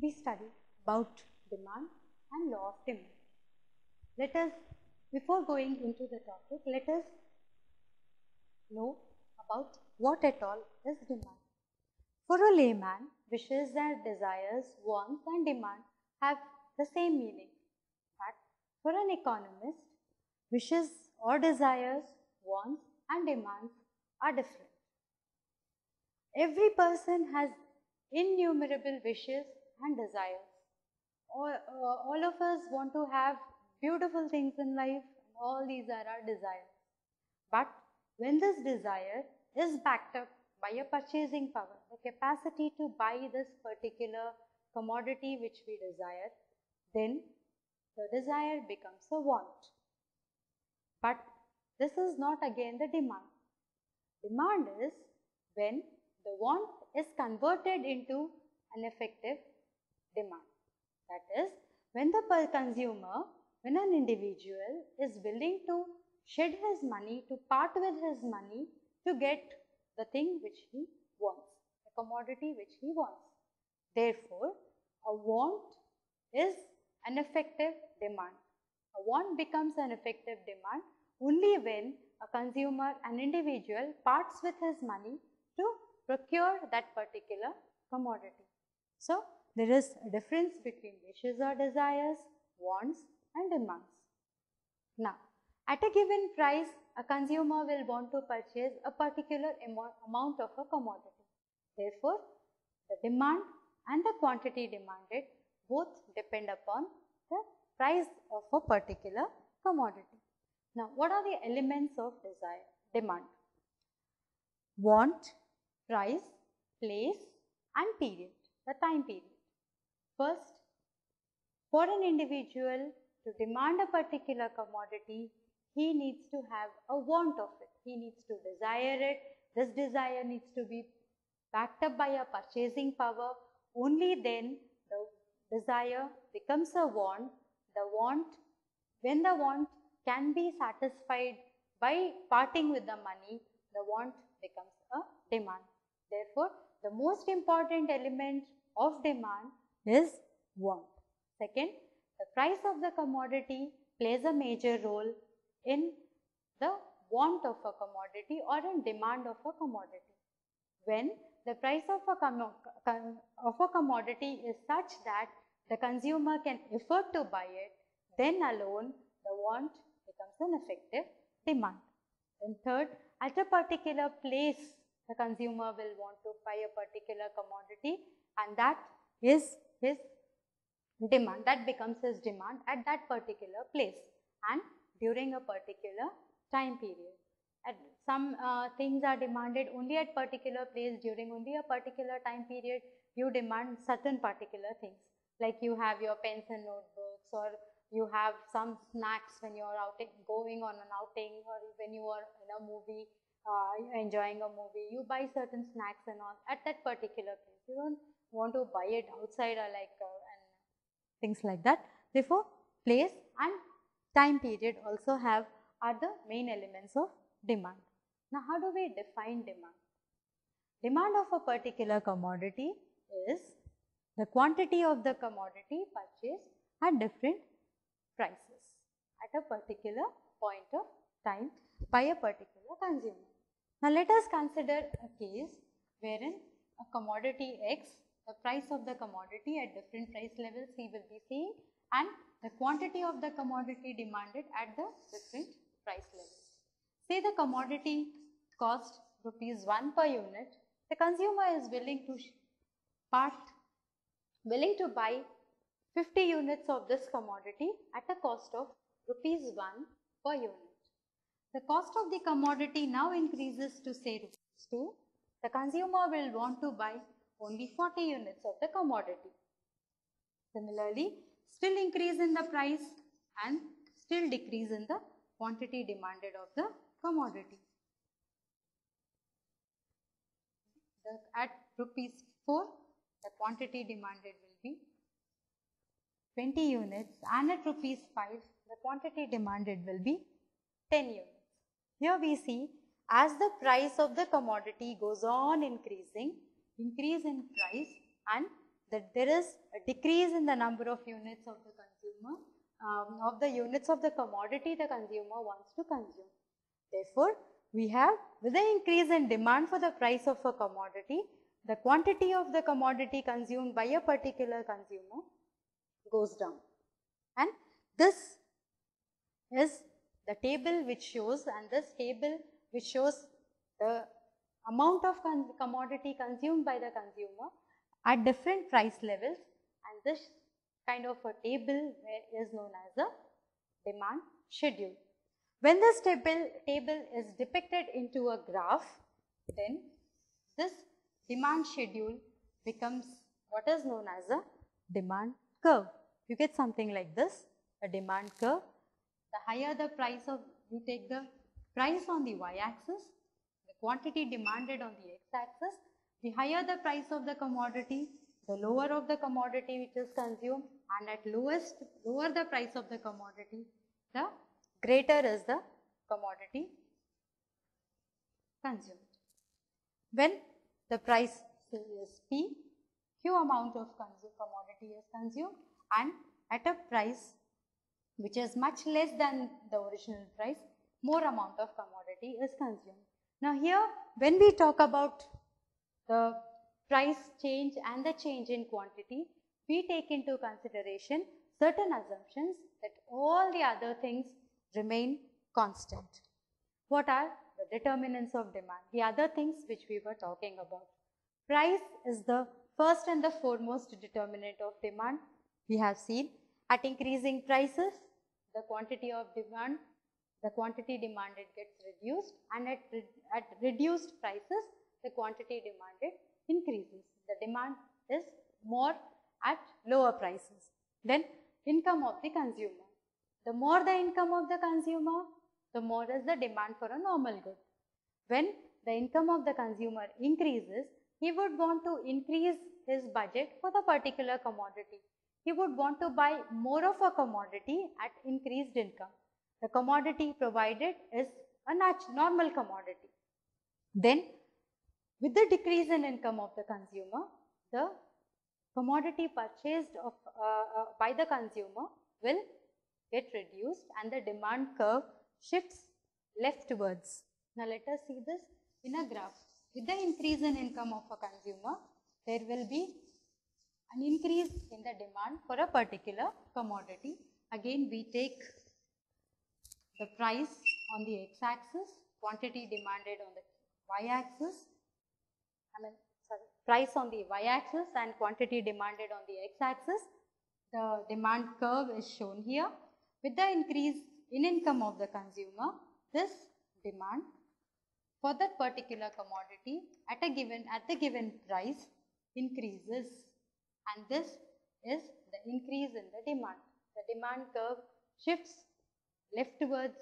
we study about demand and law of demand. Let us, before going into the topic, let us know about what at all is demand. For a layman, wishes and desires, wants and demand have the same meaning. But for an economist, wishes or desires, wants and demands are different. Every person has innumerable wishes and desires. All of us want to have beautiful things in life, and all these are our desires. But when this desire is backed up by a purchasing power, the capacity to buy this particular commodity which we desire, then the desire becomes a want. But this is not again the demand. Demand is when the want is converted into an effective demand. That is, when the consumer, when an individual is willing to shed his money, to part with his money to get the thing which he wants, the commodity which he wants. Therefore, a want is an effective demand. A want becomes an effective demand only when a consumer, an individual, parts with his money to procure that particular commodity. So, there is a difference between wishes or desires, wants and demands. Now, at a given price, a consumer will want to purchase a particular amount of a commodity. Therefore, the demand and the quantity demanded both depend upon the price of a particular commodity. Now, what are the elements of demand? Want, price, place and period, the time period. First, for an individual to demand a particular commodity, he needs to have a want of it. He needs to desire it. This desire needs to be backed up by a purchasing power. Only then the desire becomes a want. When the want can be satisfied by parting with the money, the want becomes a demand. Therefore, the most important element of demand is want. Second, the price of the commodity plays a major role in the want of a commodity or in demand of a commodity. When the price of a commodity is such that the consumer can afford to buy it, then alone the want becomes an effective demand. And third, at a particular place, the consumer will want to buy a particular commodity, and that is his demand. That becomes his demand at that particular place and during a particular time period. Some things are demanded only at particular place during only a particular time period. You demand certain particular things, like you have your pens and notebooks, or you have some snacks when you are going on an outing, or when you are in a movie, enjoying a movie, you buy certain snacks and all at that particular place. You don't want to buy it outside or and things like that. Therefore, place and time period also are the main elements of demand. Now, how do we define demand? Demand of a particular commodity is the quantity of the commodity purchased at different prices at a particular point of time by a particular consumer. Now, let us consider a case wherein a commodity X, the price of the commodity at different price levels he will be seeing, and the quantity of the commodity demanded at the different price levels. Say the commodity cost ₹1 per unit, the consumer is willing to buy 50 units of this commodity at a cost of ₹1 per unit. The cost of the commodity now increases to say ₹2. The consumer will want to buy only 40 units of the commodity. Similarly, still increase in the price and still decrease in the quantity demanded of the commodity. At ₹4, the quantity demanded will be 20 units, and at ₹5, the quantity demanded will be 10 units. Here we see, as the price of the commodity goes on increasing, increase in price and that there is a decrease in the number of units of the consumer, of the units of the commodity the consumer wants to consume. Therefore, we have, with the increase in demand for the price of a commodity, the quantity of the commodity consumed by a particular consumer goes down. And this is the table which shows, and this table which shows the amount of commodity consumed by the consumer at different price levels, and this kind of a table is known as a demand schedule. When this table is depicted into a graph, then this demand schedule becomes what is known as a demand curve. You get something like this, a demand curve. The higher the price of, you take the price on the y-axis, the quantity demanded on the x-axis. The higher the price of the commodity, the lower of the commodity which is consumed, and at lower the price of the commodity, the greater is the commodity consumed. When the price is P, Q amount of commodity is consumed, and at a price which is much less than the original price, more amount of commodity is consumed. Now here, when we talk about the price change and the change in quantity, we take into consideration certain assumptions that all the other things remain constant. What are the determinants of demand? The other things which we were talking about. Price is the first and the foremost determinant of demand. We have seen at increasing prices, the quantity of demand, the quantity demanded gets reduced, and at reduced prices, the quantity demanded increases. The demand is more at lower prices. Then income of the consumer. The more the income of the consumer, the more is the demand for a normal good. When the income of the consumer increases, he would want to increase his budget for the particular commodity. He would want to buy more of a commodity at increased income. The commodity provided is a normal commodity. Then, with the decrease in income of the consumer, the commodity purchased by the consumer will get reduced and the demand curve shifts leftwards. Now, let us see this in a graph. With the increase in income of a consumer, there will be an increase in the demand for a particular commodity. Again, we take the price on the x-axis, quantity demanded on the y-axis, price on the y-axis and quantity demanded on the x-axis. The demand curve is shown here. With the increase in income of the consumer, this demand for that particular commodity at the given price increases, and this is the increase in the demand. The demand curve shifts leftwards,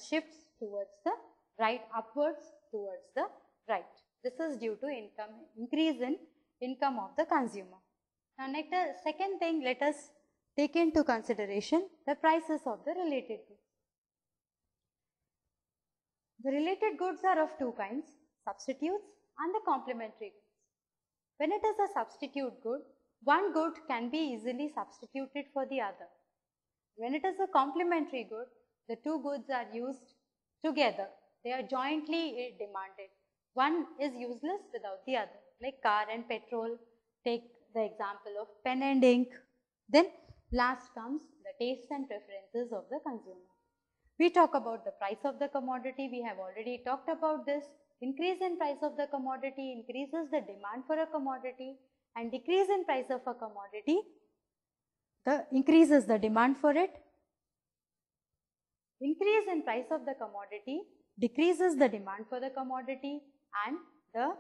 shifts towards the right, upwards towards the right. This is due to increase in income of the consumer. Now, next, second thing, let us take into consideration the prices of the related goods. The related goods are of two kinds, substitutes and the complementary goods. When it is a substitute good, one good can be easily substituted for the other. When it is a complementary good, the two goods are used together. They are jointly demanded. One is useless without the other, like car and petrol. Take the example of pen and ink. Then last comes the tastes and preferences of the consumer. We talk about the price of the commodity. We have already talked about this. Increase in price of the commodity increases the demand for a commodity, and decrease in price of a commodity increases the demand for it. Increase in price of the commodity decreases the demand for the commodity, and the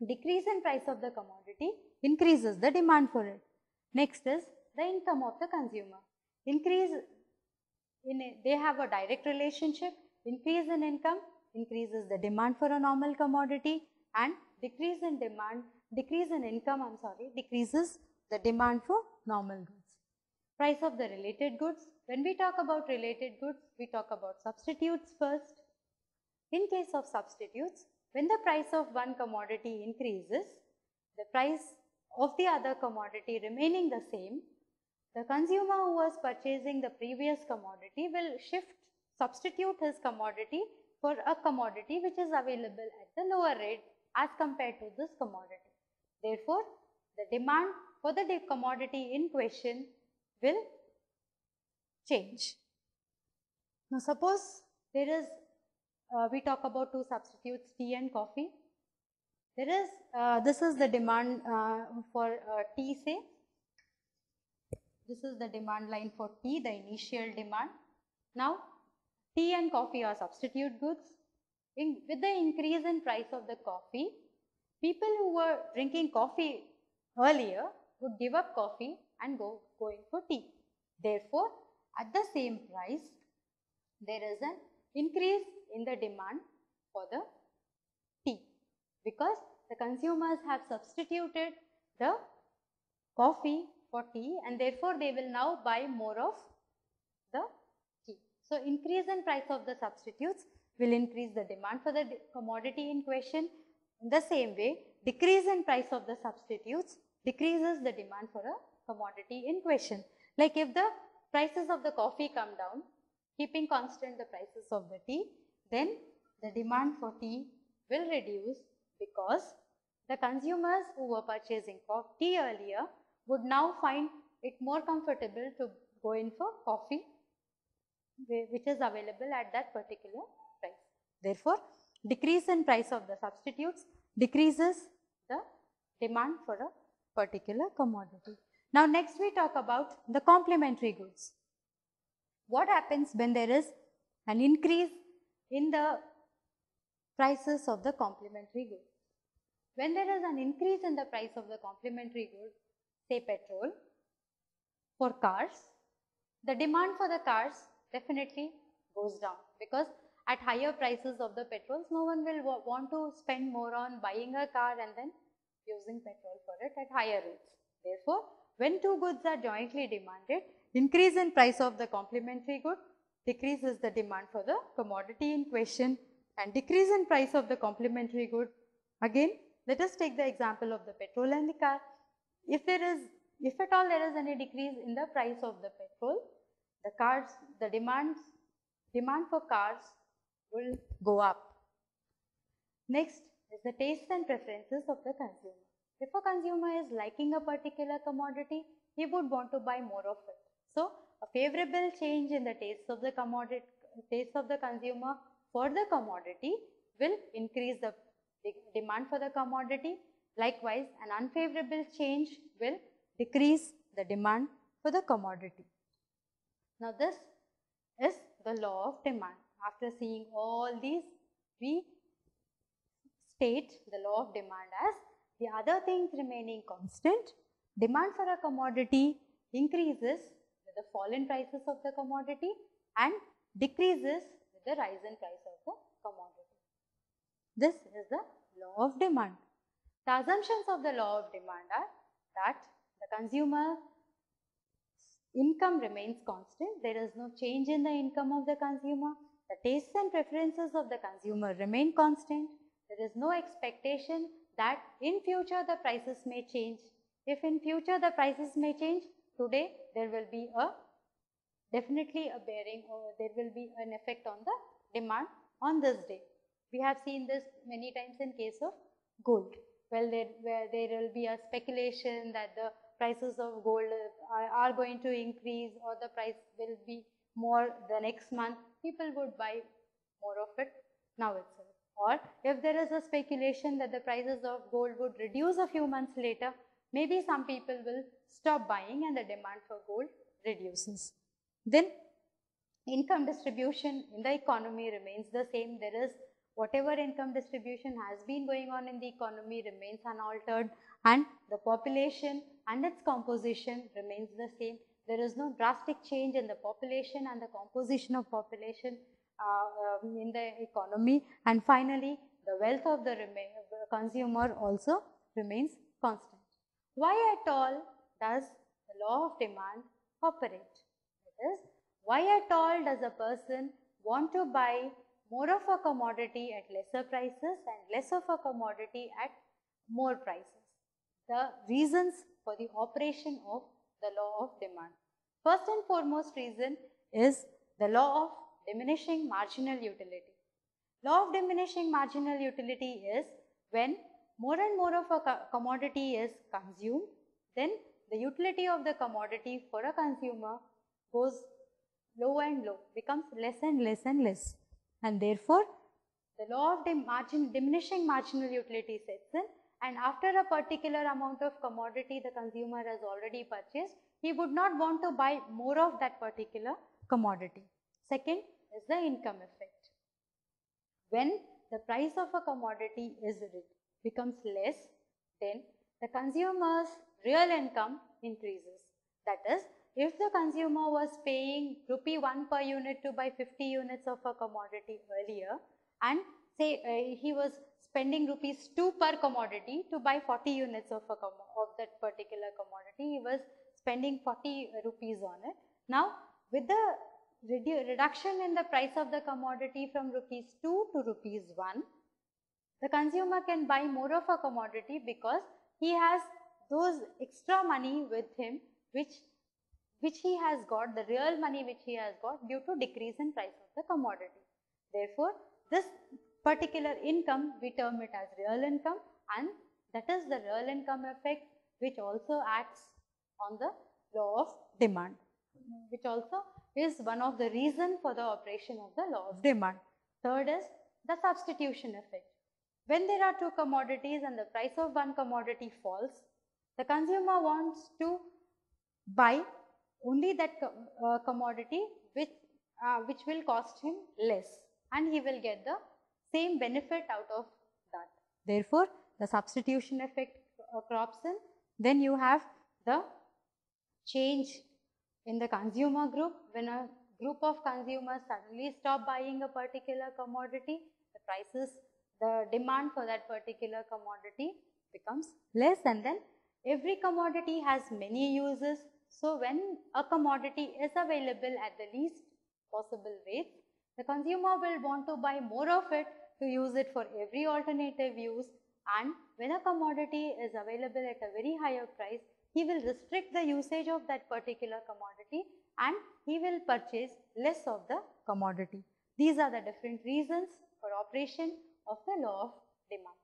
decrease in price of the commodity increases the demand for it. Next is the income of the consumer. They have a direct relationship. Increase in income increases the demand for a normal commodity, and decrease in income decreases the demand for normal goods. Price of the related goods. When we talk about related goods, we talk about substitutes first. In case of substitutes, when the price of one commodity increases, the price of the other commodity remaining the same, the consumer who was purchasing the previous commodity will substitute his commodity for a commodity which is available at the lower rate as compared to this commodity. Therefore, the demand for the commodity in question will change. Now, suppose there is, we talk about two substitutes, tea and coffee. There is, this is the demand for tea, say. This is the demand line for tea, the initial demand. Now, tea and coffee are substitute goods. With the increase in price of the coffee, people who were drinking coffee earlier would give up coffee and go in for tea. Therefore, at the same price, there is an increase in the demand for the tea because the consumers have substituted the coffee for tea and therefore they will now buy more of the tea. So, increase in price of the substitutes will increase the demand for the commodity in question. In the same way, decrease in price of the substitutes decreases the demand for a commodity in question. Like if the prices of the coffee come down, keeping constant the prices of the tea, then the demand for tea will reduce because the consumers who were purchasing tea earlier would now find it more comfortable to go in for coffee which is available at that particular price. Therefore, decrease in price of the substitutes decreases the demand for a particular commodity. Now, next we talk about the complementary goods. What happens when there is an increase in the prices of the complementary goods? When there is an increase in the price of the complementary goods, say petrol, for cars, the demand for the cars definitely goes down because at higher prices of the petrols, no one will want to spend more on buying a car and then using petrol for it at higher rates. Therefore, when two goods are jointly demanded, increase in price of the complementary good decreases the demand for the commodity in question, and decrease in price of the complementary good. Again, let us take the example of the petrol and the car. If at all there is any decrease in the price of the petrol, the demand for cars will go up. Next is the taste and preferences of the consumer. If a consumer is liking a particular commodity, he would want to buy more of it. So, a favorable change in the taste of the consumer for the commodity will increase the demand for the commodity. Likewise, an unfavorable change will decrease the demand for the commodity. Now, this is the law of demand. After seeing all these, we state the law of demand as the other things remaining constant, demand for a commodity increases with the fall in prices of the commodity and decreases with the rise in price of the commodity. This is the law of demand. The assumptions of the law of demand are that the consumer income remains constant, there is no change in the income of the consumer, the tastes and preferences of the consumer remain constant, there is no expectation that in future the prices may change. If in future the prices may change, today there will be definitely a bearing or there will be an effect on the demand on this day. We have seen this many times in case of gold. Well, where there will be a speculation that the prices of gold are going to increase or the price will be more the next month, people would buy more of it now itself. Or if there is a speculation that the prices of gold would reduce a few months later, maybe some people will stop buying and the demand for gold reduces. Then income distribution in the economy remains the same. There is whatever income distribution has been going on in the economy remains unaltered, and the population and its composition remains the same. There is no drastic change in the population and the composition of population in the economy, and finally the wealth of the consumer also remains constant. Why at all does the law of demand operate? That is, why at all does a person want to buy more of a commodity at lesser prices and less of a commodity at more prices? the reasons for the operation of the law of demand. First and foremost reason is the law of diminishing marginal utility. Law of diminishing marginal utility is when more and more of a commodity is consumed, then the utility of the commodity for a consumer goes low and low, becomes less and less and less, and therefore the law of diminishing marginal utility sets in, and after a particular amount of commodity the consumer has already purchased, he would not want to buy more of that particular commodity. Second is the income effect. When the price of a commodity becomes less, then the consumer's real income increases. That is, if the consumer was paying ₹1 per unit to buy 50 units of a commodity earlier, and say he was spending ₹2 per commodity to buy 40 units of that particular commodity, he was spending 40 rupees on it. Now, with the reduction in the price of the commodity from ₹2 to ₹1, the consumer can buy more of a commodity because he has those extra money with him which he has got, the real money which he has got due to decrease in price of the commodity. Therefore, this particular income we term it as real income, and that is the real income effect which also acts on the law of demand, which also is one of the reasons for the operation of the law of demand. Third is the substitution effect. When there are two commodities and the price of one commodity falls, the consumer wants to buy only that commodity which will cost him less, and he will get the same benefit out of that. Therefore, the substitution effect crops in. Then you have the change in the consumer group. When a group of consumers suddenly stop buying a particular commodity, the demand for that particular commodity becomes less, and then every commodity has many uses. So, when a commodity is available at the least possible rate, the consumer will want to buy more of it to use it for every alternative use, and when a commodity is available at a very higher price, he will restrict the usage of that particular commodity and he will purchase less of the commodity. These are the different reasons for operation of the law of demand.